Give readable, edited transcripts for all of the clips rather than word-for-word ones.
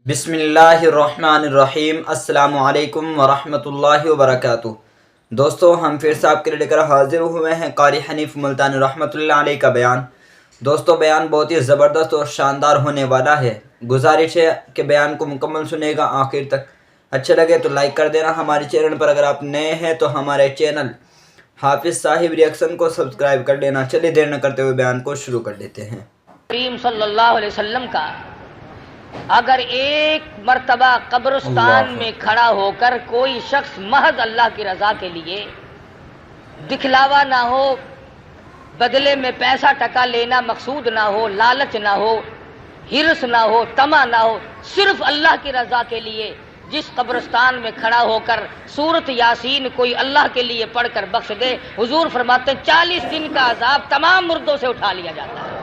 بسم اللہ الرحمن الرحیم۔ السلام علیکم ورحمۃ اللہ وبرکاتہ۔ دوستو، ہم پھر سے آپ کے لیے لے کر حاضر ہوئے ہیں قاری حنیف ملتانی رحمۃ اللہ علیہ کا بیان۔ دوستو، بیان بہت ہی زبردست اور شاندار ہونے والا ہے۔ گزارش ہے کہ بیان کو مکمل سنے گا آخر تک۔ اچھا لگے تو لائک کر دینا۔ ہمارے چینل پر اگر آپ نئے ہیں تو ہمارے چینل حافظ صاحب ریئیکشن کو سبسکرائب کر لینا۔ چلیے دیر نہ کرتے ہوئے بیان کو شروع کر دیتے ہیں۔ کریم صلی اللہ علیہ وسلم کا اگر ایک مرتبہ قبرستان میں کھڑا ہو کر کوئی شخص محض اللہ کی رضا کے لیے، دکھلاوا نہ ہو، بدلے میں پیسہ ٹکا لینا مقصود نہ ہو، لالچ نہ ہو، ہرس نہ ہو، طمع نہ ہو، صرف اللہ کی رضا کے لیے جس قبرستان میں کھڑا ہو کر سورت یاسین کوئی اللہ کے لیے پڑھ کر بخش دے، حضور فرماتے 40 دن کا عذاب تمام مردوں سے اٹھا لیا جاتا ہے۔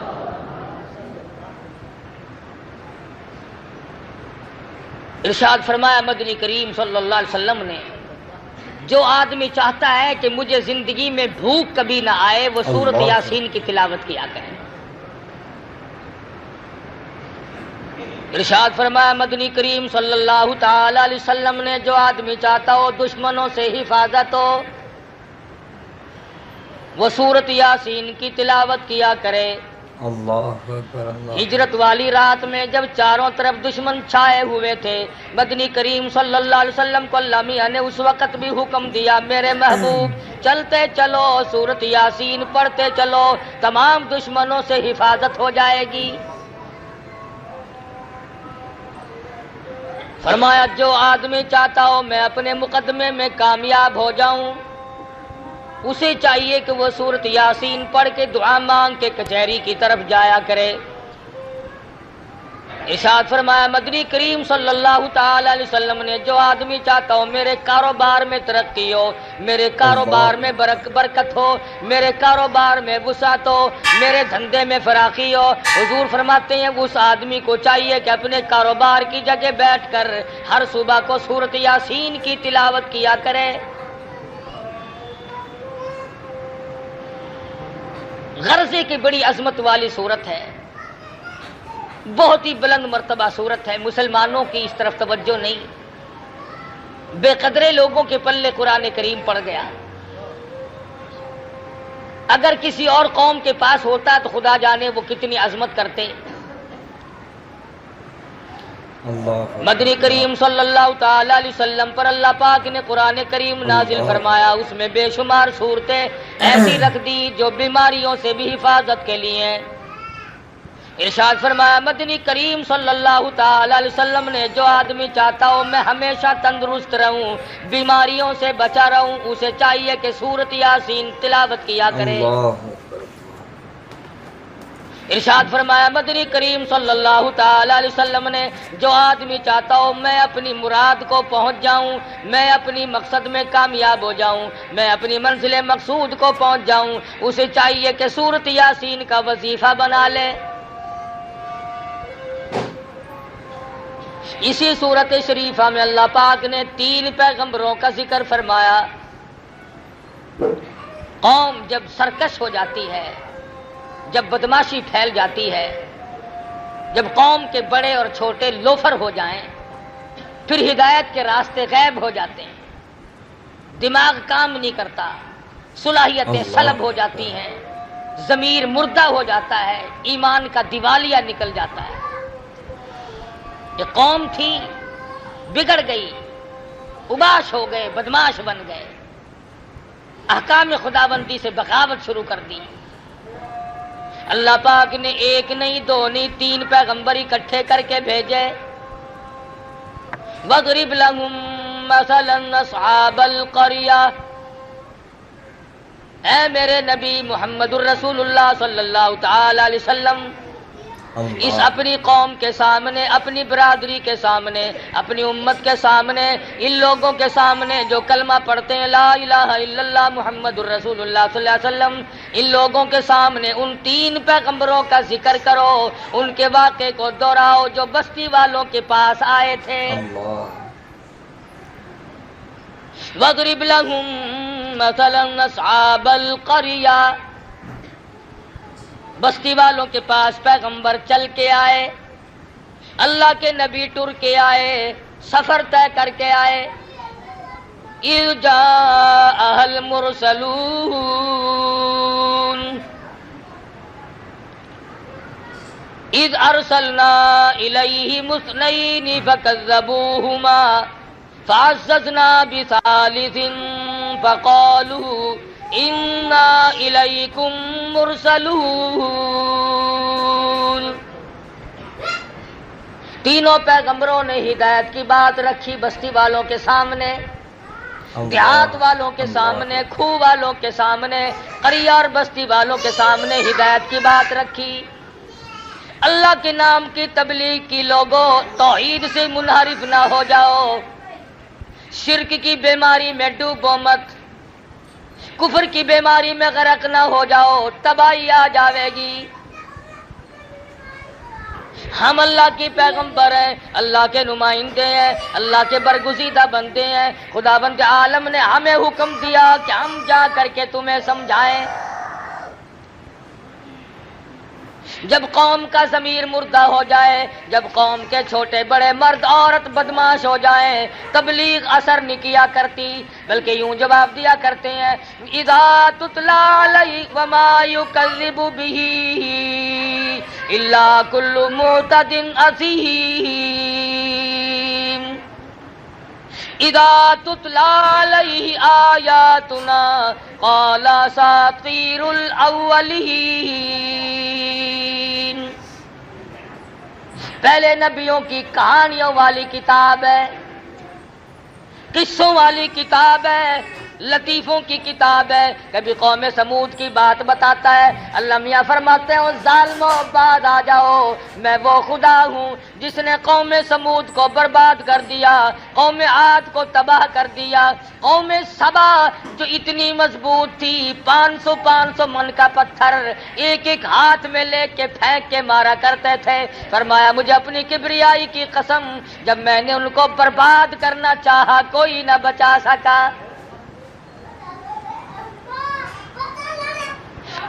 ارشاد فرمایا مدنی کریم صلی اللہ علیہ وسلم نے، جو آدمی چاہتا ہے کہ مجھے زندگی میں بھوک کبھی نہ آئے، وہ سورت یاسین کی تلاوت کیا کرے۔ ارشاد فرمایا مدنی کریم صلی اللہ تعالی علیہ وسلم نے، جو آدمی چاہتا ہو دشمنوں سے حفاظت ہو، وہ سورت یاسین کی تلاوت کیا کرے۔ اللہ اکبر۔ ہجرت والی رات میں جب چاروں طرف دشمن چھائے ہوئے تھے، مدنی کریم صلی اللہ علیہ وسلم کو اللہ میاں نے اس وقت بھی حکم دیا، میرے محبوب چلتے چلو، سورت یاسین پڑھتے چلو، تمام دشمنوں سے حفاظت ہو جائے گی۔ فرمایا جو آدمی چاہتا ہو میں اپنے مقدمے میں کامیاب ہو جاؤں، اسے چاہیے کہ وہ سورت یاسین پڑھ کے دعا مانگ کے کچہری کی طرف جایا کرے۔ ارشاد فرمایا مدنی کریم صلی اللہ تعالی علیہ وسلم نے، جو آدمی چاہتا ہو میرے کاروبار میں ترقی ہو، میرے کاروبار میں برکت ہو، میرے کاروبار میں وسعت ہو، میرے دھندے میں فراخی ہو، حضور فرماتے ہیں اس آدمی کو چاہیے کہ اپنے کاروبار کی جگہ بیٹھ کر ہر صبح کو سورت یاسین کی تلاوت کیا کرے۔ غرضے کی بڑی عظمت والی صورت ہے، بہت ہی بلند مرتبہ صورت ہے۔ مسلمانوں کی اس طرف توجہ نہیں، بے قدرے لوگوں کے پلے قرآن کریم پڑ گیا۔ اگر کسی اور قوم کے پاس ہوتا تو خدا جانے وہ کتنی عظمت کرتے۔ مدنی کریم صلی اللہ تعالی علیہ وسلم پر اللہ پاک نے قرآن کریم نازل فرمایا، اس میں بے شمار صورتیں ایسی رکھ دی جو بیماریوں سے بھی حفاظت کے لیے ہیں۔ ارشاد فرمایا مدنی کریم صلی اللہ تعالی علیہ وسلم نے، جو آدمی چاہتا ہو میں ہمیشہ تندرست رہوں، بیماریوں سے بچا رہوں، اسے چاہیے کہ سورت یاسین تلاوت کیا کرے۔ ارشاد فرمایا مدنی کریم صلی اللہ تعالی علیہ وسلم نے، جو آدمی چاہتا ہو میں اپنی مراد کو پہنچ جاؤں، میں اپنی مقصد میں کامیاب ہو جاؤں، میں اپنی منزل مقصود کو پہنچ جاؤں، اسے چاہیے کہ سورت یاسین کا وظیفہ بنا لے۔ اسی سورت شریفہ میں اللہ پاک نے 3 پیغمبروں کا ذکر فرمایا۔ قوم جب سرکش ہو جاتی ہے، جب بدماشی پھیل جاتی ہے، جب قوم کے بڑے اور چھوٹے لوفر ہو جائیں، پھر ہدایت کے راستے غائب ہو جاتے ہیں، دماغ کام نہیں کرتا، صلاحیتیں سلب ہو جاتی ہیں، ضمیر مردہ ہو جاتا ہے، ایمان کا دیوالیہ نکل جاتا ہے۔ یہ قوم تھی، بگڑ گئی، اباش ہو گئے، بدماش بن گئے، احکام خداوندی سے بغاوت شروع کر دی۔ اللہ پاک نے 1 نہیں 2 نہیں 3 پیغمبر اکٹھے کر کے بھیجے۔ وَاضْرِبْ لَهُم مَّثَلًا أَصْحَابَ الْقَرْيَةِ، اے میرے نبی محمد الرسول اللہ صلی اللہ تعالی علیہ وسلم، اس اپنی قوم کے سامنے، اپنی برادری کے سامنے، اپنی امت کے سامنے، ان لوگوں کے سامنے جو کلمہ پڑھتے ہیں لا الہ الا اللہ محمد الرسول اللہ صلی اللہ علیہ وسلم، ان لوگوں کے سامنے ان 3 پیغمبروں کا ذکر کرو، ان کے واقعے کو دہراؤ جو بستی والوں کے پاس آئے تھے۔ وَاضْرِبْ لَهُم مَّثَلًا أَصْحَابَ الْقَرْيَةِ، بستی والوں کے پاس پیغمبر چل کے آئے، اللہ کے نبی ٹر کے آئے، سفر طے کر کے آئے. اذ جاء المرسلون اذ ارسلنا الیہم اثنین فکذبوہما فعززنا بثالث فقالوا انا الیکم مرسلون. تینوں پیغمبروں نے ہدایت کی بات رکھی بستی والوں کے سامنے، دیہات والوں کے سامنے، کھو والوں کے سامنے، قریہ اور بستی والوں کے سامنے ہدایت کی بات رکھی. اللہ کے نام کی تبلیغ کی، لوگوں توحید سے منحرف نہ ہو جاؤ، شرک کی بیماری میں ڈوبو مت، کفر کی بیماری میں غرق نہ ہو جاؤ، تباہی آ جاوے گی. ہم اللہ کی پیغمبر ہیں، اللہ کے نمائندے ہیں، اللہ کے برگزیدہ بندے ہیں. خداوند عالم نے ہمیں حکم دیا کہ ہم جا کر کے تمہیں سمجھائیں. جب قوم کا ضمیر مردہ ہو جائے، جب قوم کے چھوٹے بڑے مرد عورت بدماش ہو جائیں، تبلیغ اثر نہیں کیا کرتی، بلکہ یوں جواب دیا کرتے ہیں اذا تتلی علیہ وما یکذب بہ الا کل معتد اثیم. اذا تتلی علیہ آیاتنا قال اساطیر الاولین. پہلے نبیوں کی کہانیوں والی کتاب ہے، قصوں والی کتاب ہے، لطیفوں کی کتاب ہے. کبھی قوم سمود کی بات بتاتا ہے، اللہ میاں فرماتے ہیں ظالموں بعد آ جاؤ، میں وہ خدا ہوں جس نے قوم سمود کو برباد کر دیا، قوم عاد کو تباہ کر دیا. قوم سبا جو اتنی مضبوط تھی، 500 من کا پتھر ایک ایک ہاتھ میں لے کے پھینک کے مارا کرتے تھے. فرمایا مجھے اپنی کبریائی کی قسم، جب میں نے ان کو برباد کرنا چاہا کوئی نہ بچا سکا.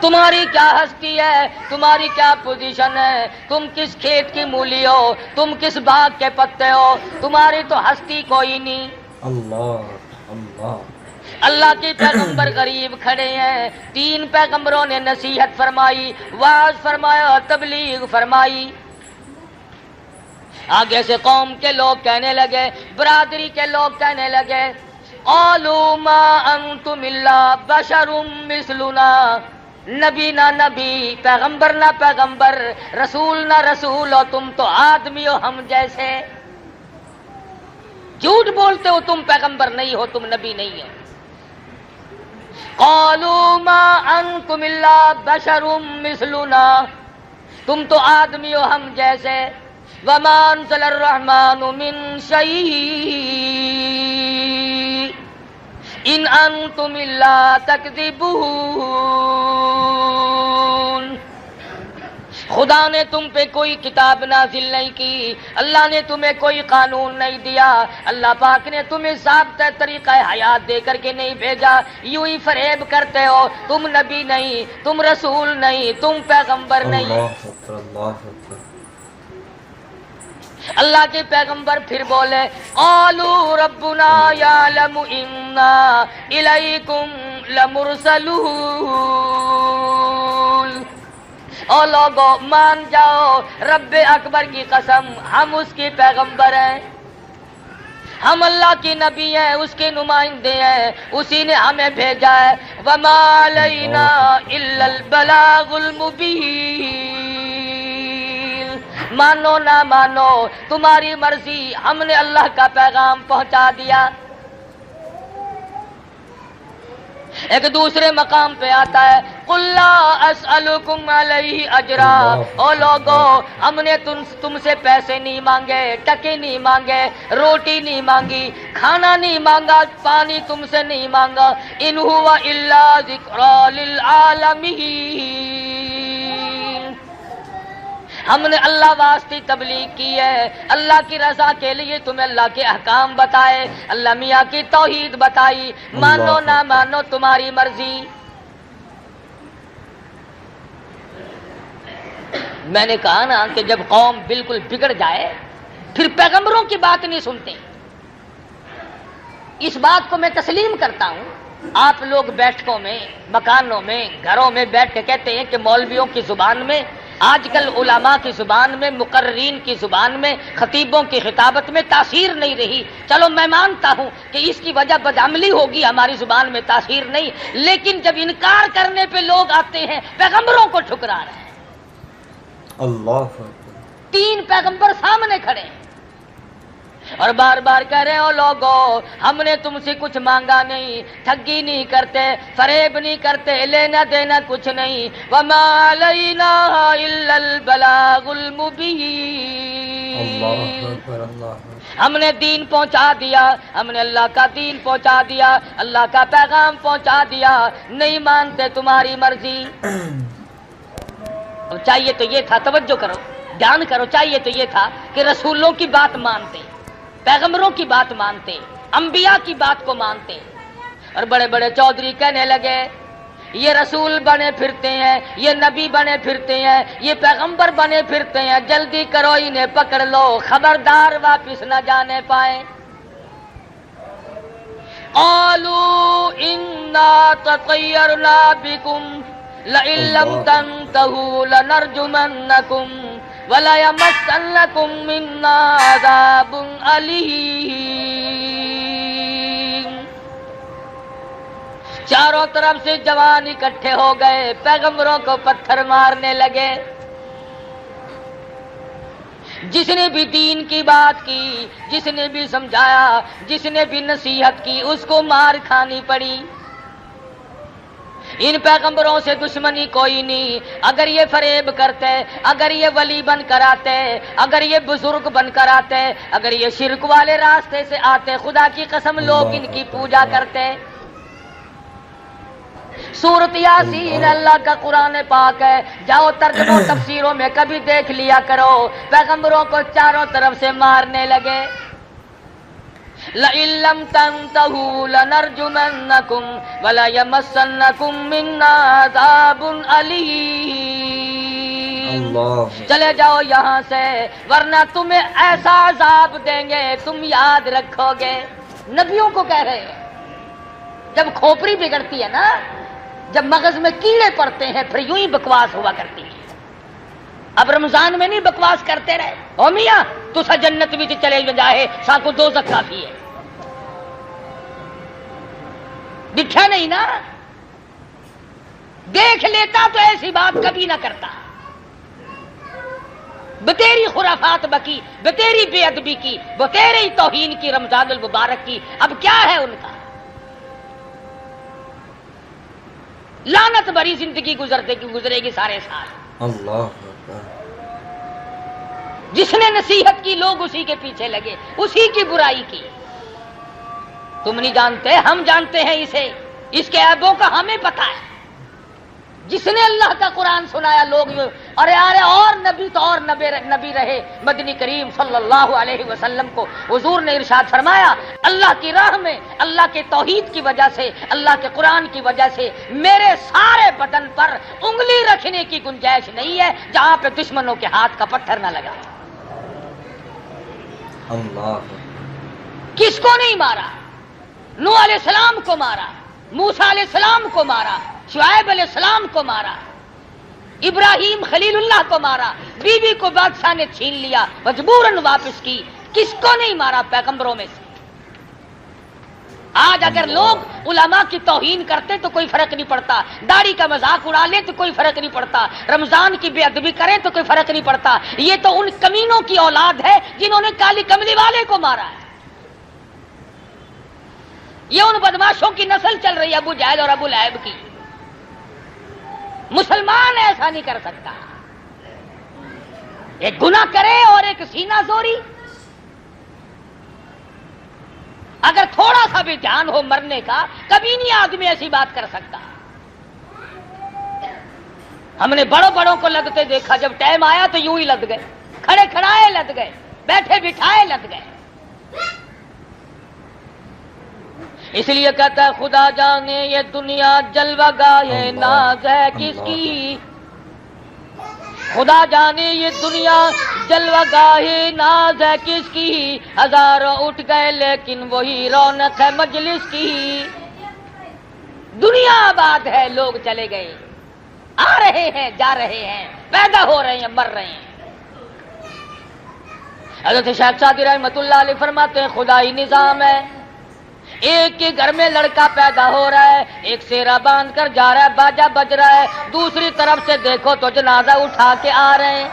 تمہاری کیا ہستی ہے، تمہاری کیا پوزیشن ہے، تم کس کھیت کی مولی ہو، تم کس باغ کے پتے ہو، تمہاری تو ہستی کوئی نہیں. اللہ اللہ. اللہ کے پیغمبر غریب کھڑے ہیں. 3 پیغمبروں نے نصیحت فرمائی، واعظ فرمایا، تبلیغ فرمائی. آگے سے قوم کے لوگ کہنے لگے، برادری کے لوگ کہنے لگے قالوا ما انتم الا بشر مثلنا. نبی نہ نبی، پیغمبر نہ پیغمبر، رسول نہ رسول، اور تم تو آدمی ہو ہم جیسے. جھوٹ بولتے ہو، تم پیغمبر نہیں ہو، تم نبی نہیں ہو. قالوا ما انتم الا بشر مثلنا، تم تو آدمی ہو ہم جیسے. وما انزل الرحمن من شيء ان انتم الا تکذبون. خدا نے تم پہ کوئی کتاب نازل نہیں کی، اللہ نے تمہیں کوئی قانون نہیں دیا، اللہ پاک نے تمہیں ضابطہ طریقہ حیات دے کر کے نہیں بھیجا. یوں ہی فریب کرتے ہو، تم نبی نہیں، تم رسول نہیں، تم پیغمبر نہیں. اللہ اکبر اللہ اکبر. اللہ کے پیغمبر پھر بولے قالوا ربنا یعلم انا الیکم لمرسلون. او لوگو مان جاؤ، رب اکبر کی قسم ہم اس کے پیغمبر ہیں، ہم اللہ کی نبی ہیں، اس کے نمائندے ہیں، اسی نے ہمیں بھیجا ہے. وما علینا الا البلاغ المبین. مانو نہ مانو تمہاری مرضی، ہم نے اللہ کا پیغام پہنچا دیا. ایک دوسرے مقام پہ آتا ہے قل لا اسألکم علیہ اجرا. او لوگو ہم نے تم سے پیسے نہیں مانگے، ٹکے نہیں مانگے، روٹی نہیں مانگی، کھانا نہیں مانگا، پانی تم سے نہیں مانگا. ان هو الا ذکری للعالمین. ہم نے اللہ واسطے تبلیغ کی ہے، اللہ کی رضا کے لیے تمہیں اللہ کے احکام بتائے، اللہ میاں کی توحید بتائی. مانو نہ مانو تمہاری مرضی. میں نے کہا نا کہ جب قوم بالکل بگڑ جائے پھر پیغمبروں کی بات نہیں سنتے. اس بات کو میں تسلیم کرتا ہوں. آپ لوگ بیٹھکوں میں، مکانوں میں، گھروں میں بیٹھ کے کہتے ہیں کہ مولویوں کی زبان میں، آج کل علماء کی زبان میں، مقررین کی زبان میں، خطیبوں کی خطابت میں تاثیر نہیں رہی. چلو میں مانتا ہوں کہ اس کی وجہ بدعملی ہوگی، ہماری زبان میں تاثیر نہیں. لیکن جب انکار کرنے پہ لوگ آتے ہیں پیغمبروں کو ٹھکرا رہے ہیں. اللہ 3 پیغمبر سامنے کھڑے ہیں اور بار بار کہہ رہے ہو لوگوں ہم نے تم سے کچھ مانگا نہیں، ٹھگی نہیں کرتے، فریب نہیں کرتے، لینا دینا کچھ نہیں. وما علینا الا البلاغ المبین. ہم نے دین پہنچا دیا، ہم نے اللہ کا دین پہنچا دیا، اللہ کا پیغام پہنچا دیا. نہیں مانتے تمہاری مرضی. چاہیے تو یہ تھا، توجہ کرو، دھیان کرو، چاہیے تو یہ تھا کہ رسولوں کی بات مانتے، پیغمبروں کی بات مانتے، انبیاء کی بات کو مانتے. اور بڑے بڑے چودھری کہنے لگے یہ رسول بنے پھرتے ہیں، یہ نبی بنے پھرتے ہیں، یہ پیغمبر بنے پھرتے ہیں، جلدی کرو انہیں پکڑ لو، خبردار واپس نہ جانے پائیں. قالوا انا تطیرنا بکم لئن لم تنتهوا لنرجمنکم وَلَيَمَسَّنَّكُم مِّنَّا عَذَابٌ أَلِيمٌ. چاروں طرف سے جوان اکٹھے ہو گئے، پیغمبروں کو پتھر مارنے لگے. جس نے بھی دین کی بات کی، جس نے بھی سمجھایا، جس نے بھی نصیحت کی، اس کو مار کھانی پڑی. ان پیغمبروں سے دشمنی کوئی نہیں. اگر یہ فریب کرتے، اگر یہ ولی بن کر آتے، اگر یہ بزرگ بن کر آتے، اگر یہ شرک والے راستے سے آتے، خدا کی قسم لوگ ان کی پوجا کرتے. سورۃ یاسین اللہ کا قرآن پاک ہے، جاؤ ترجمہ و تفسیروں میں کبھی دیکھ لیا کرو. پیغمبروں کو چاروں طرف سے مارنے لگے. لئن لم تنتهوا لنرجمنکم وليمسنکم منا عذاب علیم. چلے جاؤ یہاں سے ورنہ تمہیں ایسا عذاب دیں گے تم یاد رکھو گے. نبیوں کو کہہ رہے ہیں. جب کھوپڑی بگڑتی ہے نا، جب مغز میں کیڑے پڑتے ہیں پھر یوں ہی بکواس ہوا کرتی ہے. اب رمضان میں نہیں بکواس کرتے رہے او میاں تسا جنت بھی چلے جائے ساکو دوزخ کافی ہے. دکھا نہیں نا، دیکھ لیتا تو ایسی بات کبھی نہ کرتا. بتیری خرافات بکی، بتیری بے ادبی کی، بتیری توہین کی رمضان المبارک کی. اب کیا ہے ان کا؟ لعنت بھری زندگی گزرے گی سارے سال. اللہ جس نے نصیحت کی لوگ اسی کے پیچھے لگے، اسی کی برائی کی. تم نہیں جانتے، ہم جانتے ہیں اسے، اس کے عیبوں کا ہمیں پتہ ہے. جس نے اللہ کا قرآن سنایا لوگ ارے اور نبی تو اور نبی رہے مدنی کریم صلی اللہ علیہ وسلم کو حضور نے ارشاد فرمایا اللہ کی راہ میں، اللہ کے توحید کی وجہ سے، اللہ کے قرآن کی وجہ سے میرے سارے بدن پر انگلی رکھنے کی گنجائش نہیں ہے جہاں پہ دشمنوں کے ہاتھ کا پتھر نہ لگا. اللہ کس کو نہیں مارا؟ نوح علیہ السلام کو مارا، موسیٰ علیہ السلام کو مارا، شعیب علیہ السلام کو مارا، ابراہیم خلیل اللہ کو مارا، بیوی کو بادشاہ نے چھین لیا، مجبوراً واپس کی. کس کو نہیں مارا پیغمبروں میں سے؟ آج اگر لوگ علماء کی توہین کرتے تو کوئی فرق نہیں پڑتا، داڑھی کا مذاق اڑا لے تو کوئی فرق نہیں پڑتا، رمضان کی بے ادبی کریں تو کوئی فرق نہیں پڑتا. یہ تو ان کمینوں کی اولاد ہے جنہوں نے کالی کملی والے کو مارا ہے. یہ ان بدماشوں کی نسل چل رہی ہے، ابو جہل اور ابو لہب کی. مسلمان ایسا نہیں کر سکتا. ایک گناہ کرے اور ایک سینہ زوری. اگر تھوڑا سا بھی دھیان ہو مرنے کا کبھی نہیں آدمی ایسی بات کر سکتا. ہم نے بڑوں کو لدتے دیکھا، جب ٹائم آیا تو یوں ہی لد گئے، کھڑے کھڑائے لد گئے، بیٹھے بٹھائے لد گئے. اس لیے کہتا ہے خدا جانے یہ دنیا جلوہ گاہ ناز ہے کس کی، خدا جانے یہ دنیا جلوہ گاہی ناز ہے کس کی، ہزاروں اٹھ گئے لیکن وہی رونق ہے مجلس کی۔ دنیا آباد ہے، لوگ چلے گئے، آ رہے ہیں جا رہے ہیں، پیدا ہو رہے ہیں مر رہے ہیں۔ حضرت شیخ سعدی رحمۃ اللہ علیہ فرماتے ہیں خدائی نظام ہے، ایک کے گھر میں لڑکا پیدا ہو رہا ہے، ایک سیرا باندھ کر جا رہا ہے، باجا بج رہا ہے، دوسری طرف سے دیکھو تو جنازہ اٹھا کے آ رہے ہیں۔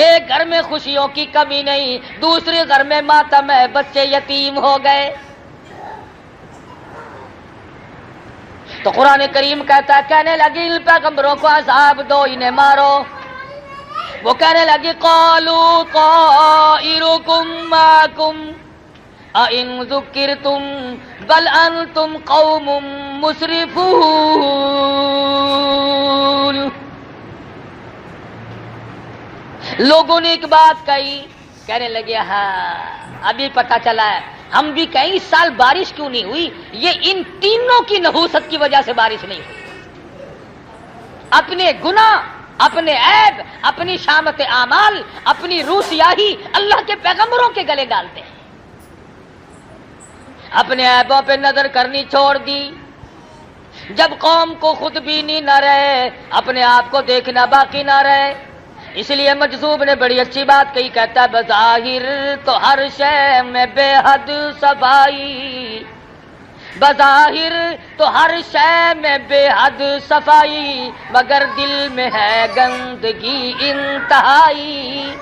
ایک گھر میں خوشیوں کی کمی نہیں، دوسرے گھر میں ماتم ہے، بچے یتیم ہو گئے۔ تو قرآن کریم کہتا ہے، کہنے لگی ان پیغمبروں کو عذاب دو، انہیں مارو۔ وہ کہنے لگی قالوا طائرکم معکم اَإِن ذُكِّرْتُمْ بَلْ أَنْتُمْ قَوْمٌ مُسْرِفُونَ۔ لوگوں نے ایک بات کہی، کہنے لگے ہاں ابھی پتہ چلا ہے، ہم بھی کہیں اس سال بارش کیوں نہیں ہوئی، یہ ان تینوں کی نحوست کی وجہ سے بارش نہیں ہوئی۔ اپنے گناہ، اپنے عیب، اپنی شامت اعمال، اپنی روح سیاہی اللہ کے پیغمبروں کے گلے ڈالتے ہیں۔ اپنے عیبوں پہ نظر کرنی چھوڑ دی، جب قوم کو خود بینی نہ رہے، اپنے آپ کو دیکھنا باقی نہ رہے۔ اس لیے مجذوب نے بڑی اچھی بات کہی، کہتا ہے بظاہر تو ہر شے میں بے حد صفائی، بظاہر تو ہر شے میں بے حد صفائی، مگر دل میں ہے گندگی انتہائی۔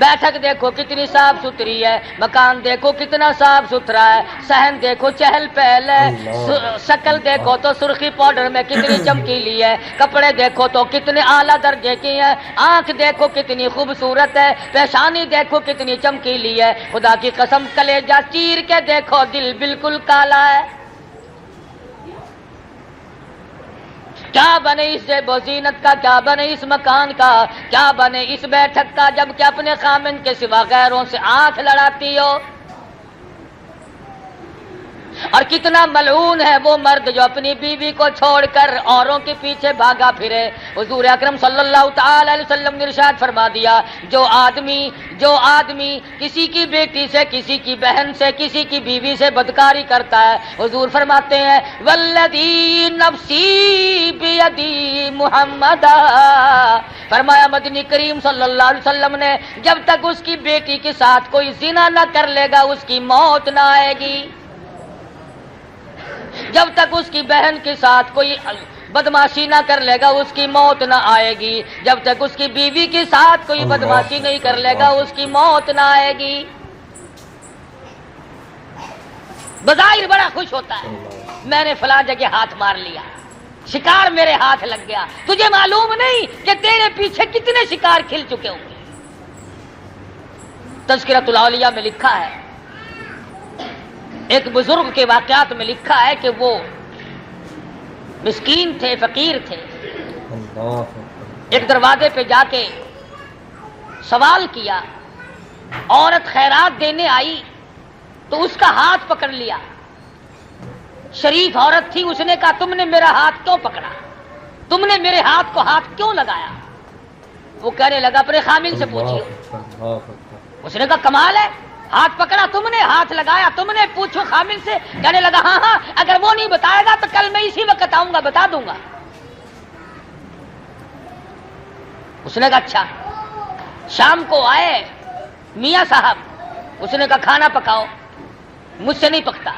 بیٹھک دیکھو کتنی صاف ستھری ہے، مکان دیکھو کتنا صاف ستھرا ہے، صحن دیکھو چہل پہل ہے، شکل دیکھو تو سرخی پاؤڈر میں کتنی چمکیلی ہے، کپڑے دیکھو تو کتنے اعلیٰ درجے کی ہیں، آنکھ دیکھو کتنی خوبصورت ہے، پیشانی دیکھو کتنی چمکیلی ہے، خدا کی قسم کلیجہ چیر کے دیکھو دل بالکل کالا ہے۔ کیا بنے اس زیب و زینت کا، کیا بنے اس مکان کا، کیا بنے اس بیٹھک کا، جب کہ اپنے خامن کے سوا غیروں سے آنکھ لڑاتی ہو۔ اور کتنا ملعون ہے وہ مرد جو اپنی بیوی کو چھوڑ کر اوروں کے پیچھے بھاگا پھرے۔ حضور اکرم صلی اللہ تعالی علیہ وسلم نے ارشاد فرما دیا، جو آدمی کسی کی بیٹی سے، کسی کی بہن سے، کسی کی بیوی سے بدکاری کرتا ہے، حضور فرماتے ہیں والذی نفسی بیدی محمد، فرمایا مدنی کریم صلی اللہ علیہ وسلم نے، جب تک اس کی بیٹی کے ساتھ کوئی زنا نہ کر لے گا اس کی موت نہ آئے گی، جب تک اس کی بہن کے ساتھ کوئی بدماشی نہ کر لے گا اس کی موت نہ آئے گی، جب تک اس کی بیوی کے ساتھ کوئی بدماشی نہیں کر لے گا اس کی موت نہ آئے گی۔ بظاہر بڑا خوش ہوتا ہے، میں نے فلاں جگہ ہاتھ مار لیا، شکار میرے ہاتھ لگ گیا، تجھے معلوم نہیں کہ تیرے پیچھے کتنے شکار کھل چکے ہوں گے۔ تذکرۃ الاولیاء میں لکھا ہے، ایک بزرگ کے واقعات میں لکھا ہے کہ وہ مسکین تھے، فقیر تھے، ایک دروازے پہ جا کے سوال کیا، عورت خیرات دینے آئی تو اس کا ہاتھ پکڑ لیا، شریف عورت تھی، اس نے کہا تم نے میرا ہاتھ کیوں پکڑا، تم نے میرے ہاتھ کو ہاتھ کیوں لگایا؟ وہ کہنے لگا اپنے خامن سے پوچھیے۔ اس نے کہا کمال ہے، ہاتھ پکڑا تم نے، ہاتھ لگایا تم نے، پوچھو خامن سے۔ کہنے لگا ہاں اگر وہ نہیں بتائے گا تو کل میں اسی وقت آؤں گا بتا دوں گا۔ اس نے کہا اچھا۔ شام کو آئے میاں صاحب، اس نے کہا کھانا پکاؤ، مجھ سے نہیں پکتا۔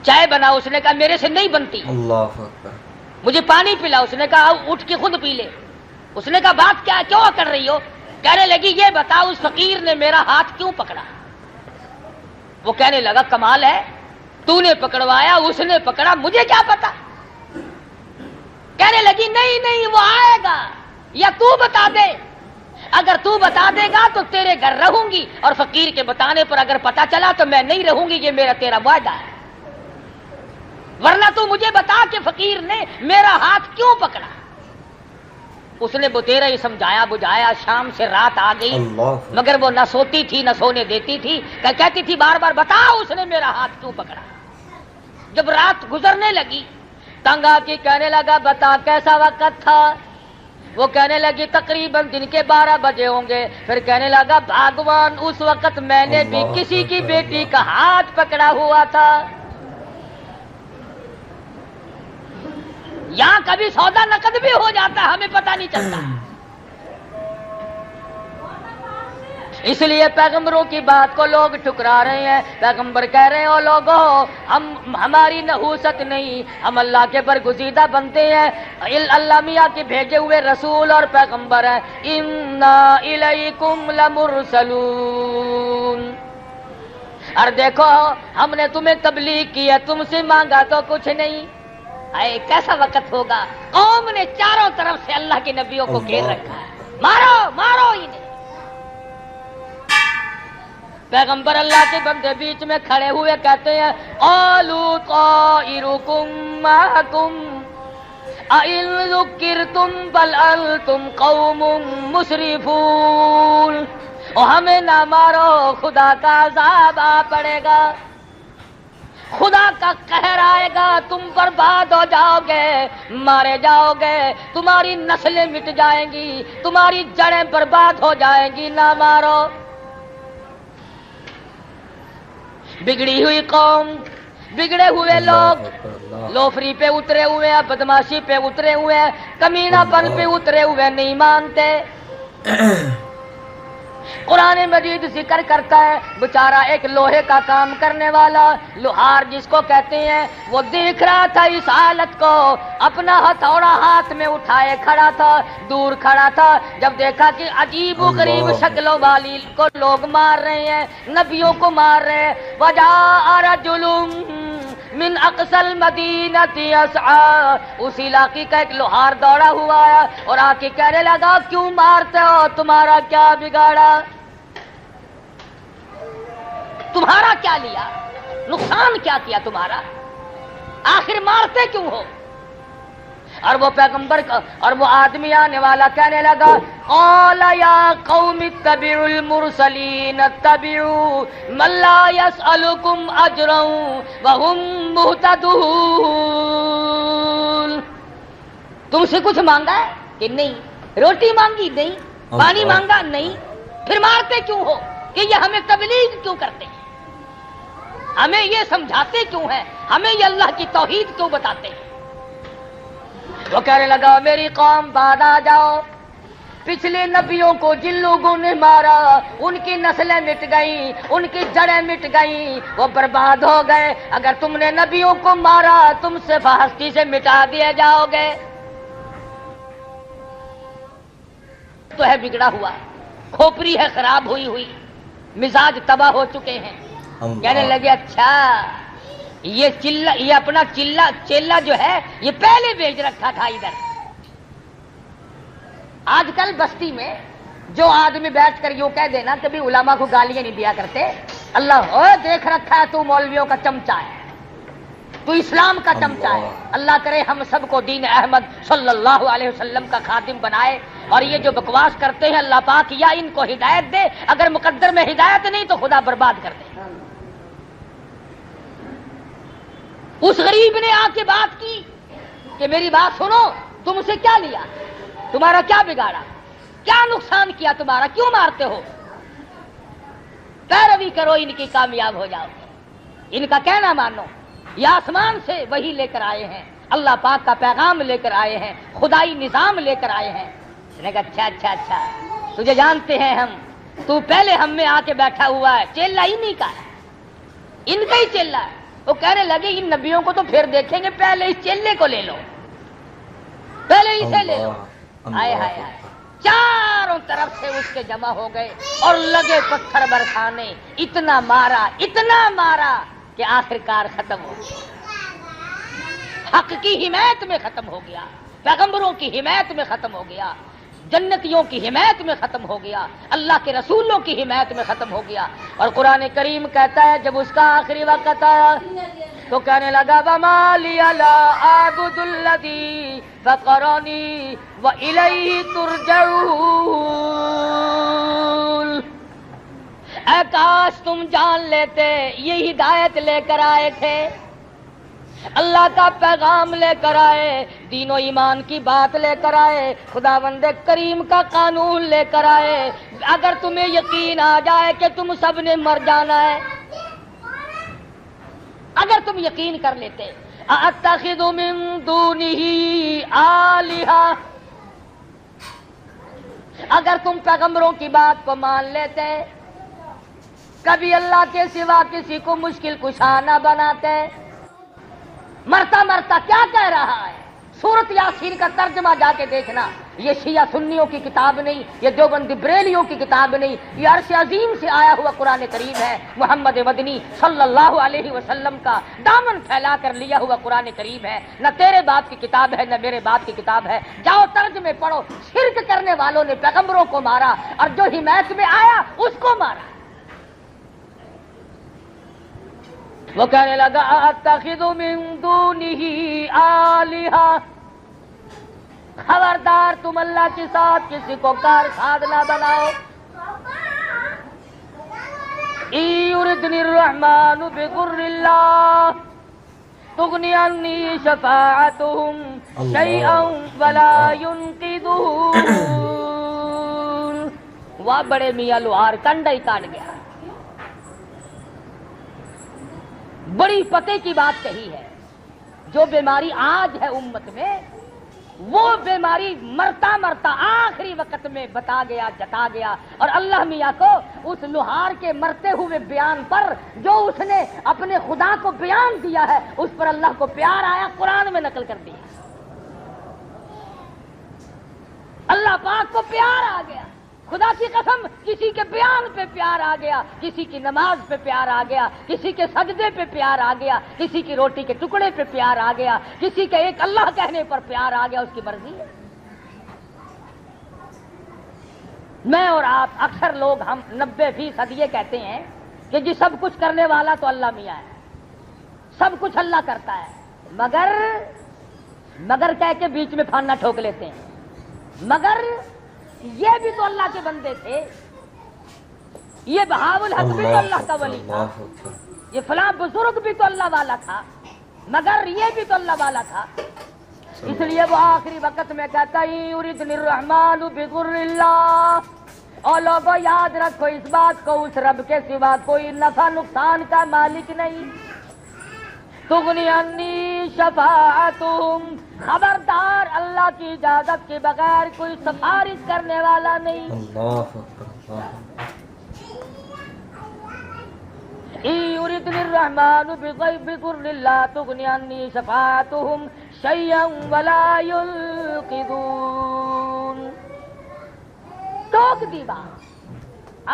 چائے بناؤ، اس نے کہا میرے سے نہیں بنتی۔ اللہ اکبر۔ مجھے پانی پلا، اس نے کہا اٹھ کے خود پی لے۔ اس نے کہا بات کیا، کیوں کر رہی ہو؟ کہنے لگی یہ بتاؤ اس فقیر نے میرا ہاتھ کیوں پکڑا؟ وہ کہنے لگا کمال ہے، تو نے پکڑوایا، اس نے پکڑا، مجھے کیا پتا؟ کہنے لگی نہیں وہ آئے گا، یا تو بتا دے، اگر تو بتا دے گا تو تیرے گھر رہوں گی، اور فقیر کے بتانے پر اگر پتا چلا تو میں نہیں رہوں گی، یہ میرا تیرا وعدہ ہے، ورنہ تو مجھے بتا کہ فقیر نے میرا ہاتھ کیوں پکڑا۔ اس نے بتیرا ہی سمجھایا بجھایا، شام سے رات آ گئی، مگر وہ نہ سوتی تھی نہ سونے دیتی تھی، کہتی تھی بار بار بتا اس نے میرا ہاتھ کیوں پکڑا۔ جب رات گزرنے لگی تنگ آ کے کہنے لگا بتا کیسا وقت تھا؟ وہ کہنے لگی تقریباً دن کے 12 بجے ہوں گے. پھر کہنے لگا بھگوان اس وقت میں نے بھی کسی کی بیٹی کا ہاتھ پکڑا ہوا تھا. یہاں کبھی سودا نقد بھی ہو جاتا ہے، ہمیں پتہ نہیں چلتا. اس لیے پیغمبروں کی بات کو لوگ ٹھکرا رہے ہیں. پیغمبر کہہ رہے ہیں او لوگوں، ہماری نحوست نہیں، ہم اللہ کے برگزیدہ بنتے ہیں. اللہ میاں کے بھیجے ہوئے رسول اور پیغمبر ہیں. انا الیکم لمرسلون. اور دیکھو ہم نے تمہیں تبلیغ کی ہے، تم سے مانگا تو کچھ نہیں. اے کیسا وقت ہوگا، قوم نے چاروں طرف سے اللہ کے نبیوں کو گھیر رکھا ہے، مارو مارو انہیں. پیغمبر اللہ کے بندے بیچ میں کھڑے ہوئے کہتے ہیں قالوا طائرکم معکم اَإِن ذُكِّرْتُمْ بَلْ أَنْتُمْ قَوْمٌ مُسْرِفُونَ. اور ہمیں نہ مارو، خدا کا عذاب آ پڑے گا، خدا کا قہر آئے گا، تم برباد ہو جاؤ گے، مارے جاؤ گے، تمہاری نسلیں مٹ جائیں گی، تمہاری جڑیں برباد ہو جائیں گی، نہ مارو. بگڑی ہوئی قوم، بگڑے ہوئے لوگ لوفری پہ اترے ہوئے ہیں، بدماشی پہ اترے ہوئے ہیں، کمینہ پن پہ اترے ہوئے، نہیں مانتے. قرآن مجید ذکر کرتا ہے بیچارہ ایک لوہے کا کام کرنے والا لوہار جس کو کہتے ہیں، وہ دیکھ رہا تھا اس حالت کو، اپنا ہتھوڑا ہاتھ میں اٹھائے کھڑا تھا، دور کھڑا تھا. جب دیکھا کہ عجیب و غریب شکلوں والی کو لوگ مار رہے ہیں، نبیوں کو مار رہے ہیں. وجاء رجل من اقصى المدینہ یسعی. اس علاقے کا ایک لوہار دوڑا ہوا ہے اور آ کے کہنے لگا کیوں مارتے ہو، تمہارا کیا بگاڑا، تمہارا کیا لیا، نقصان کیا کیا تمہارا، آخر مارتے کیوں ہو. اور وہ پیغمبر کا اور وہ آدمی آنے والا کہنے لگا قال یا قوم اتبعوا المرسلین اتبعوا من لا يسألكم اجرا وهم مهتدون. تم سے کچھ مانگا ہے کہ نہیں، روٹی مانگی نہیں، پانی مانگا نہیں، پھر مارتے کیوں ہو کہ یہ ہمیں تبلیغ کیوں کرتے ہیں، ہمیں یہ سمجھاتے کیوں ہیں، ہمیں یہ اللہ کی توحید کیوں بتاتے ہیں. وہ کہنے لگا میری قوم بعد آ جاؤ، پچھلے نبیوں کو جن لوگوں نے مارا ان کی نسلیں مٹ گئیں، ان کی جڑیں مٹ گئیں، وہ برباد ہو گئے. اگر تم نے نبیوں کو مارا تم سے ہستی سے مٹا دیے جاؤ گے. تو ہے بگڑا ہوا، کھوپڑی ہے خراب ہوئی ہوئی، مزاج تباہ ہو چکے ہیں. کہنے لگے اچھا یہ چلا، یہ اپنا چیلا جو ہے یہ پہلے بھیج رکھا تھا ادھر. آج کل بستی میں جو آدمی بیٹھ کر یوں کہہ دینا کبھی علماء کو گالیاں نہیں دیا کرتے، اللہ ہو دیکھ رکھا ہے تو مولویوں کا چمچہ ہے، تو اسلام کا چمچہ ہے. اللہ کرے ہم سب کو دین احمد صلی اللہ علیہ وسلم کا خادم بنائے. اور یہ جو بکواس کرتے ہیں اللہ پاک یا ان کو ہدایت دے، اگر مقدر میں ہدایت نہیں تو خدا برباد کر دے. اس غریب نے آ کے بات کی کہ میری بات سنو، تم سے کیا لیا، تمہارا کیا بگاڑا، کیا نقصان کیا تمہارا، کیوں مارتے ہو، پیروی کرو ان کی کامیاب ہو جاؤ، ان کا کہنا مانو. یہ آسمان سے وہی لے کر آئے ہیں، اللہ پاک کا پیغام لے کر آئے ہیں، خدائی نظام لے کر آئے ہیں. نے کہا اچھا اچھا اچھا تجھے جانتے ہیں ہم، تو پہلے ہم میں آ کے بیٹھا ہوا ہے، چیلا ہی نہیں کا ہے، ان کا ہی چیلا ہے. وہ کہنے لگے ان نبیوں کو تو پھر دیکھیں گے، پہلے اس چیلے کو لے لو، پہلے اسے لے لو. ہائے ہائے ہائے، چاروں طرف سے اس کے جمع ہو گئے اور لگے پتھر برسانے. اتنا مارا کہ آخرکار ختم ہو گیا، حق کی حمایت میں ختم ہو گیا، پیغمبروں کی حمایت میں ختم ہو گیا، جنتیوں کی حمایت میں ختم ہو گیا، اللہ کے رسولوں کی حمایت میں ختم ہو گیا. اور قرآن کریم کہتا ہے جب اس کا آخری وقت آیا تو کہنے لگا وَمَا لِيَ لَا أَعْبُدُ الَّذِي فَطَرَنِي وَإِلَيْهِ تُرْجَعُونَ. اے کاش تم جان لیتے یہ ہدایت لے کر آئے تھے، اللہ کا پیغام لے کر آئے، دین و ایمان کی بات لے کر آئے، خداوند کریم کا قانون لے کر آئے، اگر تمہیں یقین آ جائے کہ تم سب نے مر جانا ہے، اگر تم یقین کر لیتے، اتخذ من دونہ آلہہ، اگر تم پیغمبروں کی بات کو مان لیتے، کبھی اللہ کے سوا کسی کو مشکل کشا نہ بناتے۔ مرتا مرتا کیا کہہ رہا ہے؟ سورت یاسین کا ترجمہ جا کے دیکھنا، یہ شیعہ سنیوں کی کتاب نہیں، یہ دیوبندی بریلیوں کی کتاب نہیں، یہ عرش عظیم سے آیا ہوا قرآن کریم ہے، محمد مدنی صلی اللہ علیہ وسلم کا دامن پھیلا کر لیا ہوا قرآن کریم ہے، نہ تیرے باپ کی کتاب ہے نہ میرے باپ کی کتاب ہے۔ جاؤ ترجمے پڑھو، شرک کرنے والوں نے پیغمبروں کو مارا اور جو حمایت میں آیا اس کو مارا۔ وہ کہنے لگا اتخذ من دونہ آلہہ، خبردار تم اللہ کے ساتھ کسی کو کارساز نہ بناؤ۔ ان یردنی الرحمن بضر لا تغنی عنی شفاعتهم شیئا ولا ینقذون۔ واہ بڑے میاں لوہار کنڈا ہی کاٹ گیا، بڑی پتے کی بات کہی ہے۔ جو بیماری آج ہے امت میں، وہ بیماری مرتا مرتا آخری وقت میں بتا گیا، جتا گیا، اور اللہ میاں کو اس لوہار کے مرتے ہوئے بیان پر جو اس نے اپنے خدا کو بیان دیا ہے، اس پر اللہ کو پیار آیا، قرآن میں نقل کر دیا۔ اللہ پاک کو پیار آ گیا، خدا کی قسم، کسی کے بیان پہ پیار آ گیا، کسی کی نماز پہ پیار آ گیا، کسی کے سجدے پہ پیار آ گیا، کسی کی روٹی کے ٹکڑے پہ پیار آ گیا، کسی کے ایک اللہ کہنے پر پیار آ گیا، اس کی مرضی ہے۔ میں اور آپ اکثر لوگ ہم 90% یہ کہتے ہیں کہ جی سب کچھ کرنے والا تو اللہ میاں ہے، سب کچھ اللہ کرتا ہے، مگر کہہ کے بیچ میں پھانا ٹھوک لیتے ہیں، مگر یہ بھی تو اللہ کے بندے تھے، یہ بہاء الحق بھی تو اللہ کا ولی تھا، یہ فلاں بزرگ بھی تو اللہ والا تھا، مگر یہ بھی تو اللہ والا تھا۔ اس لیے وہ آخری وقت میں کہتا ہے یریدنی الرحمن بضر لا، اور لوگوں یاد رکھو اس بات کو، اس رب کے سوا کوئی نفع نقصان کا مالک نہیں۔ تغنی عنی شفاعتہم، خبردار اللہ کی اجازت کے بغیر کوئی سفارش کرنے والا نہیں۔ ان یردنی الرحمن بضر لا تغنی عنی شفاعتہم شیئا ولا ینقذون۔ ٹوک دی بات۔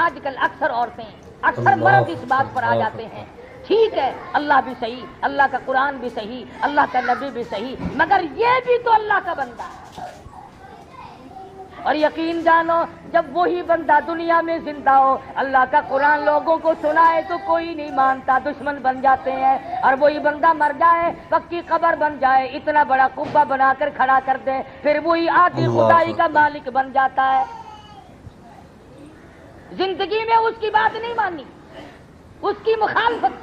آج کل اکثر عورتیں، اکثر مرد اس بات پر آ جاتے ہیں، ٹھیک ہے اللہ بھی صحیح، اللہ کا قرآن بھی صحیح، اللہ کا نبی بھی صحیح، مگر یہ بھی تو اللہ کا بندہ ہے۔ اور یقین جانو جب وہی بندہ دنیا میں زندہ ہو، اللہ کا قرآن لوگوں کو سنائے تو کوئی نہیں مانتا، دشمن بن جاتے ہیں، اور وہی بندہ مر جائے، پکی قبر بن جائے، اتنا بڑا قبہ بنا کر کھڑا کر دے، پھر وہی آدھی خدائی کا مالک بن جاتا ہے۔ زندگی میں اس کی بات نہیں مانی، اس کی مخالفت۔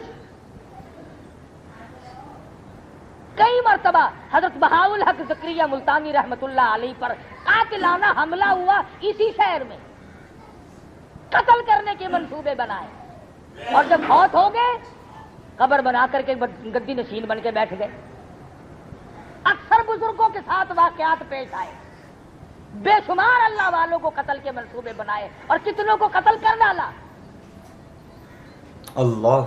کئی مرتبہ حضرت بہاء الحق زکریا ملتانی رحمت اللہ علیہ پر قاتلانہ حملہ ہوا، اسی شہر میں قتل کرنے کے منصوبے بنائے، اور جب موت ہو گئے قبر بنا کر کے گدی نشین بن کے بیٹھ گئے۔ اکثر بزرگوں کے ساتھ واقعات پیش آئے، بے شمار اللہ والوں کو قتل کے منصوبے بنائے، اور کتنوں کو قتل کر ڈالا۔ اللہ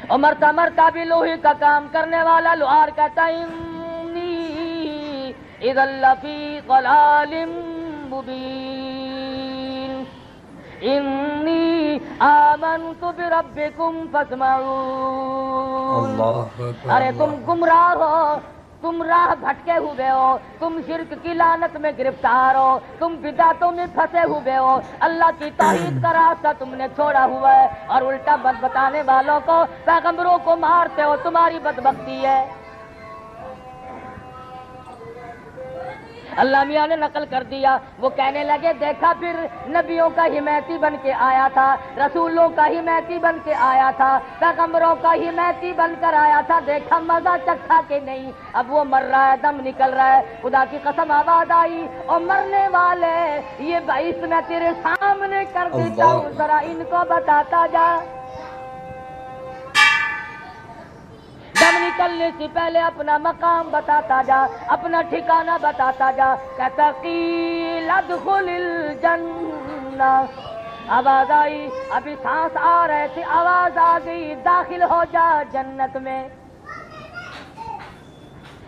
اور مرتا مرتا بھی لوہے کا کام کرنے والا لوہار کہتا ہے انی اذا لفی ضلال مبین انی آمنت بربکم فاسمعون۔ ارے تم گمراہ ہو، تم راہ بھٹکے ہوئے ہو، تم شرک کی لعنت میں گرفتار ہو، تم بدعتوں میں پھنسے ہوئے ہو، اللہ کی توحید کا راستہ تم نے چھوڑا ہوا ہے، اور الٹا بد بتانے والوں کو، پیغمبروں کو مارتے ہو، تمہاری بدبختی ہے۔ اللہ میاں نے نقل کر دیا، وہ کہنے لگے دیکھا پھر نبیوں کا حمایتی بن کے آیا تھا، رسولوں کا حمایتی بن کے آیا تھا، پیغمبروں کا حمایتی بن کر آیا تھا، دیکھا مزہ چکھا کہ نہیں، اب وہ مر رہا ہے، دم نکل رہا ہے، خدا کی قسم آواز آئی اور مرنے والے یہ باعث میں تیرے سامنے کر دیتا ہوں، ذرا ان کو بتاتا جا، دم نکلنے سے پہلے اپنا مقام بتاتا جا، اپنا ٹھکانہ بتاتا جا، کہتا قیل ادخل الجنہ، آواز آئی، ابھی سانس آ رہے تھے، آواز آ گئی داخل ہو جا جنت میں۔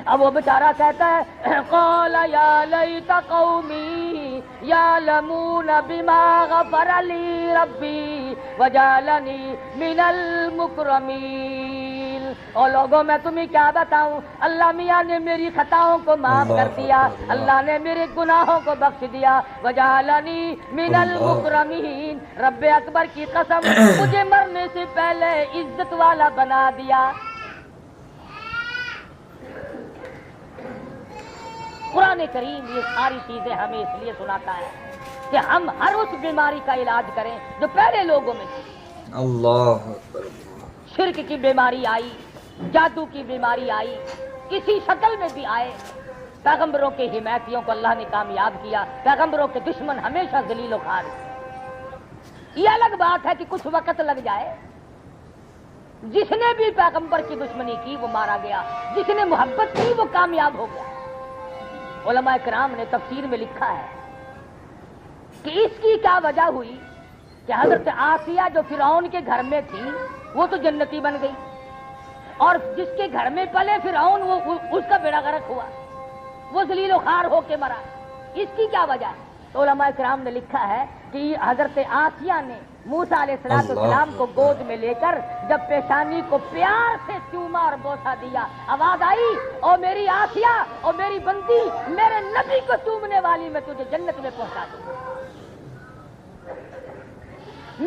اب وہ بیچارہ کہتا ہے قال یا لیت قومی یعلمون بما غفر لی ربی وجعلنی من المکرمین۔ اور لوگوں میں تمہیں کیا بتاؤں، اللہ میاں نے میری خطاؤں کو معاف کر دیا، اللہ نے میرے گناہوں کو بخش دیا، وجعلنی من المکرمین، رب اکبر کی قسم مجھے مرنے سے پہلے عزت والا بنا دیا۔ قرآن کریم یہ ساری چیزیں ہمیں اس لیے سناتا ہے کہ ہم ہر اس بیماری کا علاج کریں جو پہلے لوگوں میں تھی۔ اللہ اکبر، شرک کی بیماری آئی، جادو کی بیماری آئی، کسی شکل میں بھی آئے، پیغمبروں کے حمایتیوں کو اللہ نے کامیاب کیا، پیغمبروں کے دشمن ہمیشہ ذلیل و خوار۔ یہ الگ بات ہے کہ کچھ وقت لگ جائے، جس نے بھی پیغمبر کی دشمنی کی وہ مارا گیا، جس نے محبت کی وہ کامیاب ہو گیا۔ علماء کرام نے تفسیر میں لکھا ہے کہ اس کی کیا وجہ ہوئی کہ حضرت آسیہ جو فرعون کے گھر میں تھی وہ تو جنتی بن گئی، اور جس کے گھر میں پلے فرعون وہ اس کا بیڑا غرق ہوا، وہ ذلیل و خوار ہو کے مرا۔ اس کی کیا وجہ ہے؟ تو علماء کرام نے لکھا ہے کہ حضرت آسیہ نے موسیٰ علیہ السلام کو گود میں لے کر جب پیشانی کو پیار سے چوما اور بوسہ دیا، آواز آئی او میری آسیہ، او میری بندی، میرے نبی کو چومنے والی میں تجھے جنت میں پہنچا دوں،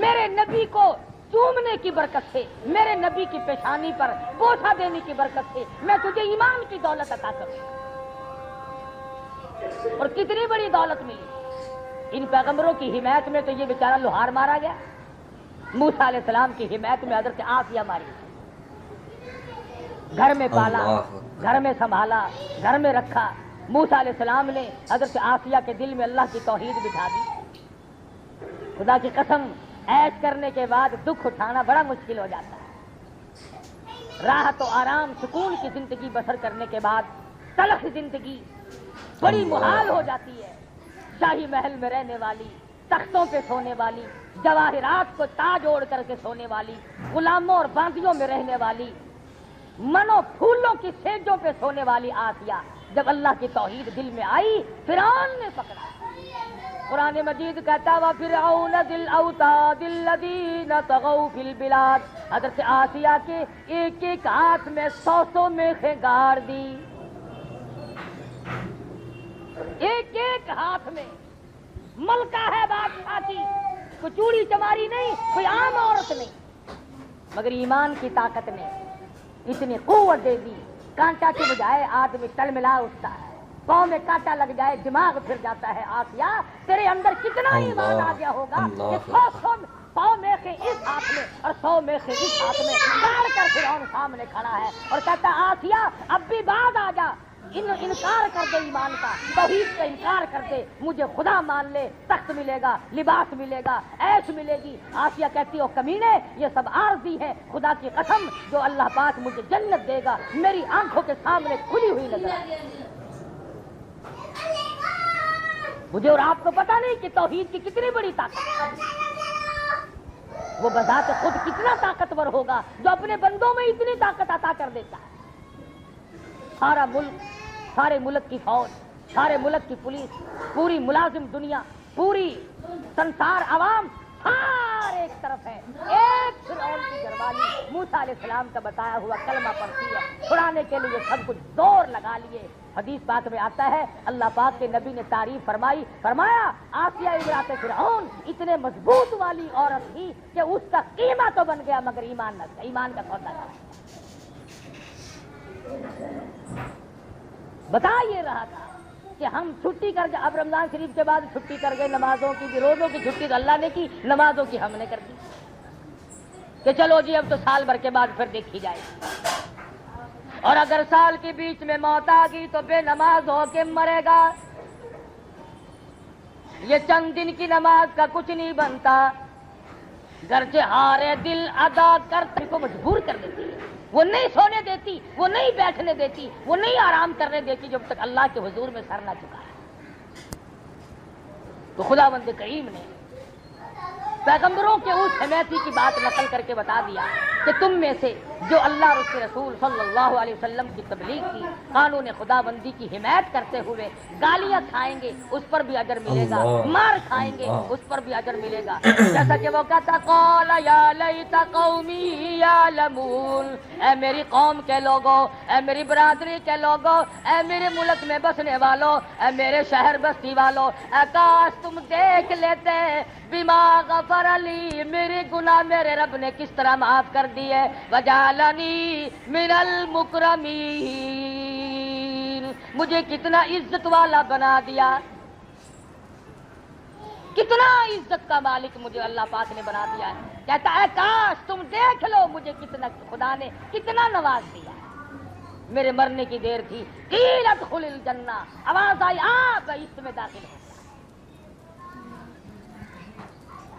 میرے نبی کو چومنے کی برکت سے، میرے نبی کی پیشانی پر بوسہ دینے کی برکت سے میں تجھے ایمان کی دولت عطا کروں۔ اور کتنی بڑی دولت ملی ان پیغمبروں کی حمایت میں، تو یہ بیچارہ لوہار مارا گیا، موسیٰ علیہ السلام کی حمایت میں حضرت آسیہ ماری، گھر میں پالا، گھر میں سنبھالا، گھر میں رکھا۔ موسیٰ علیہ السلام نے حضرت آسیہ کے دل میں اللہ کی توحید بٹھا دی۔ خدا کی قسم عیش کرنے کے بعد دکھ اٹھانا بڑا مشکل ہو جاتا ہے، راحت و آرام سکون کی زندگی بسر کرنے کے بعد تلخ زندگی بڑی محال ہو جاتی ہے۔ شاہی محل میں رہنے والی، تختوں پہ سونے والی، جواہرات کو تاج اوڑھ کر کے سونے والی، غلاموں اور باندیوں میں رہنے والی، منو پھولوں کی سیجوں پہ سونے والی آسیہ جب اللہ کی توحید دل میں آئی فرعون نے پکڑا۔ قرآن مجید کہتا ہے وَفِرْعَوْنَ ذِي الْأَوْتَادِ الَّذِينَ طَغَوْا فِي الْبِلَادِ، حضرت آسیہ کے ایک ایک ہاتھ میں 100 میخیں گاڑ دی، ایک ایک ہاتھ میں، ملکہ ہے بادشاہ کی، کوئی چوڑی چماری نہیں، کوئی عام عورت نہیں، مگر ایمان کی طاقت نے اتنی قوت دے دی، کانٹا کے بجائے آدمی ٹلملا اٹھتا ہے، پاؤں میں کانٹا لگ جائے دماغ پھر جاتا ہے۔ آسیہ تیرے اندر کتنا ایمان آ گیا ہوگا کہ 100 میخیں اس ہاتھ میں اور 100 میخیں اس ہاتھ میں گاڑ کر فرعون سامنے کھڑا ہے اور کہتا ہے آسیہ اب بھی بعد آ جا، انکار کر دے ایمان کا، توحید کا انکار کر دے، مجھے خدا مان لے، تخت ملے گا، لباس ملے گا، عیش ملے گی۔ آسیہ کہتی ہو کمینے یہ سب عارضی ہے، خدا کی قسم جو اللہ پاک مجھے جنت دے گا میری آنکھوں کے سامنے کھلی ہوئی نظر آئے۔ مجھے اور آپ کو پتا نہیں کہ توحید کی کتنی بڑی طاقت ہے، وہ بذات خود کتنا طاقتور ہوگا جو اپنے بندوں میں اتنی طاقت عطا کر دیتا ہے۔ سارا ملک، سارے ملک کی فوج، سارے ملک کی پولیس، پوری ملازم دنیا، پوری سنسار عوام سارے ایک طرف ہے، ایک فرعون کی گھروالی موسیٰ علیہ السلام کا بتایا ہوا کلمہ پڑھتی ہے، چھڑانے کے لیے سب کچھ زور لگا لیے۔ حدیث پاک میں آتا ہے اللہ پاک کے نبی نے تعریف فرمائی، فرمایا آسیہ امرأت فرعون اتنے مضبوط والی عورت تھی کہ اس کا قیمہ تو بن گیا مگر ایمان نہ تھا، ایمان کا سودا تھا۔ بتا یہ رہا تھا کہ ہم چھٹی کر اب رمضان شریف کے بعد چھٹی کر گئے نمازوں کی بھی، روزوں کی چھٹی تو اللہ نے کی، نمازوں کی ہم نے کر دی کہ چلو جی اب تو سال بھر کے بعد پھر دیکھی جائے گی، اور اگر سال کے بیچ میں موت آ گئی تو بے نماز ہو کے مرے گا۔ یہ چند دن کی نماز کا کچھ نہیں بنتا، گرچہ ہارے دل ادا کرتے کو مجبور کر دیتی ہے، وہ نہیں سونے دیتی، وہ نہیں بیٹھنے دیتی، وہ نہیں آرام کرنے دیتی جب تک اللہ کے حضور میں سر نہ چکا ہے۔ تو خداوند کریم نے پیغمبروں کے اس حمیتی کی بات نقل کر کے بتا دیا کہ تم میں سے جو اللہ اور اس کے رسول صلی اللہ علیہ وسلم کی تبلیغ کی، قانون خداوندی کی حمایت کرتے ہوئے گالیاں کھائیں گے اس پر بھی اجر ملے گا، مار کھائیں گے اس پر بھی اجر ملے گا۔ جیسا کہ وہ کہتا قال یا لیت قومی یعلمون، اے میری قوم کے لوگوں، اے میری برادری کے لوگوں، اے میرے ملک میں بسنے والوں، اے میرے شہر بستی والوں، اے کاش تم دیکھ لیتے بما غفر علی، میرے گناہ میرے رب نے کس طرح معاف کر دیے، وجعلنی من المکرمین، مجھے کتنا عزت والا بنا دیا، کتنا عزت کا مالک مجھے اللہ پاک نے بنا دیا ہے۔ کہتا ہے کاش تم دیکھ لو مجھے کتنا خدا نے کتنا نواز دیا ہے۔ میرے مرنے کی دیر تھی، قیل ادخل الجنہ، آواز آئی آپ اس میں داخل ہو۔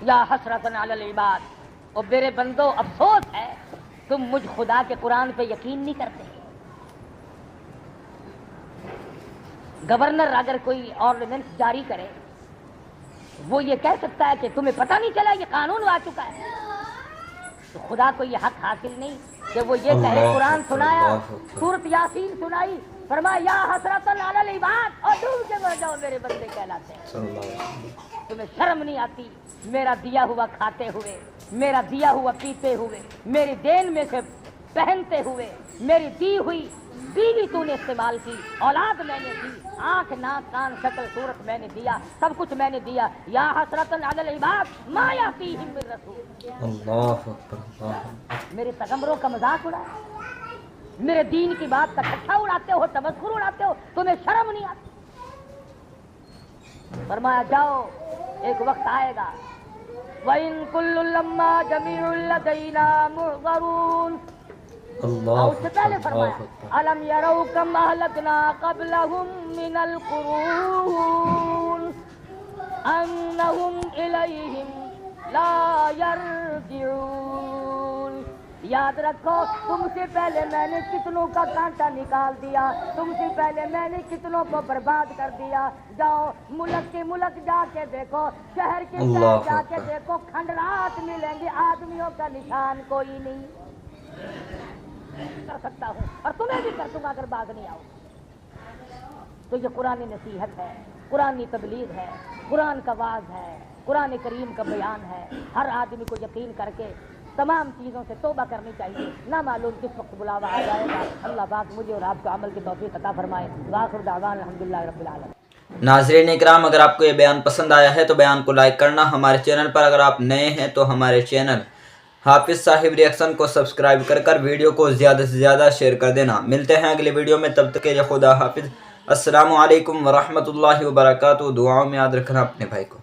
یا حسرتن علی العباد، اور میرے بندو افسوس ہے تم مجھ خدا کے قرآن پہ یقین نہیں کرتے۔ گورنر اگر کوئی آرڈیننس جاری کرے وہ یہ کہہ سکتا ہے کہ تمہیں پتہ نہیں چلا یہ قانون آ چکا ہے، تو خدا کو یہ حق حاصل نہیں کہ وہ یہ کہے قرآن سنایا، سورۃ یاسین سنائی، فرمایا یا حسرتن علی العباد، اور ڈوب کے مر جاؤ میرے بندے کہلاتے ہیں۔ تمہیں شرم نہیں آتی میرا دیا ہوا کھاتے ہوئے، میرا دیا ہوا پیتے ہوئے، میری دین میں سے پہنتے ہوئے، میری دی ہوئی بیوی تو نے استعمال کی، اولاد میں نے دی، آنکھ ناک کان شکل صورت میں نے دیا، سب کچھ میں نے دیا۔ یا حسرتن علی العباد ما یاتیہم من رسول، اللہ اکبر، میرے پیغمبروں کا مذاق اڑایا، میرے دین کی بات کا ٹھٹھا اڑاتے ہو، تمسخر اڑاتے ہو، تمہیں شرم نہیں آتی۔ فرمایا جاؤ ایک وقت آئے گا وَإِن كُلٌّ لَمَّا جَمِيعٌ لَدَيْنَا مُحْضَرُونَ، اور اس سے پہلے فرمایا أَلَمْ يَرَوْا كَمْ أَهْلَكْنَا قَبْلَهُمْ مِنَ الْقُرُونِ أَنَّهُمْ إِلَيْهِمْ لَا يَرْجِعُونَ، یاد رکھو تم سے پہلے میں نے کتنوں کا کانٹا نکال دیا، تم سے پہلے میں نے کتنوں کو برباد کر دیا۔ جاؤ ملک کے ملک جا کے دیکھو، شہر کے شہر جا کے دیکھو، کھنڈرات ملیں گے، آدمیوں کا نشان کوئی نہیں۔ کر سکتا ہوں اور تمہیں بھی کر دوں گا اگر باز نہیں آؤ۔ تو یہ قرآن نصیحت ہے، قرآن تبلیغ ہے، قرآن کا واعظ ہے، قرآن کریم کا بیان ہے۔ ہر آدمی کو یقین کر کے تمام چیزوں سے توبہ کرنی چاہیے، نہ معلوم کس وقت بلاوا آ جائے گا۔ اللہ پاک مجھے اور آپ کو عمل کی توفیق عطا فرمائے۔ وآخر دعوانا الحمدللہ رب العالمین۔ ناظرین اکرام، اگر آپ کو یہ بیان پسند آیا ہے تو بیان کو لائک کرنا، ہمارے چینل پر اگر آپ نئے ہیں تو ہمارے چینل حافظ صاحب ریئیکشن کو سبسکرائب کر ویڈیو کو زیادہ سے زیادہ شیئر کر دینا۔ ملتے ہیں اگلے ویڈیو میں، تب تک کے لیے خدا حافظ۔ السلام علیکم ورحمۃ اللہ وبرکاتہ۔ دعاؤں میں یاد رکھنا اپنے بھائی کو۔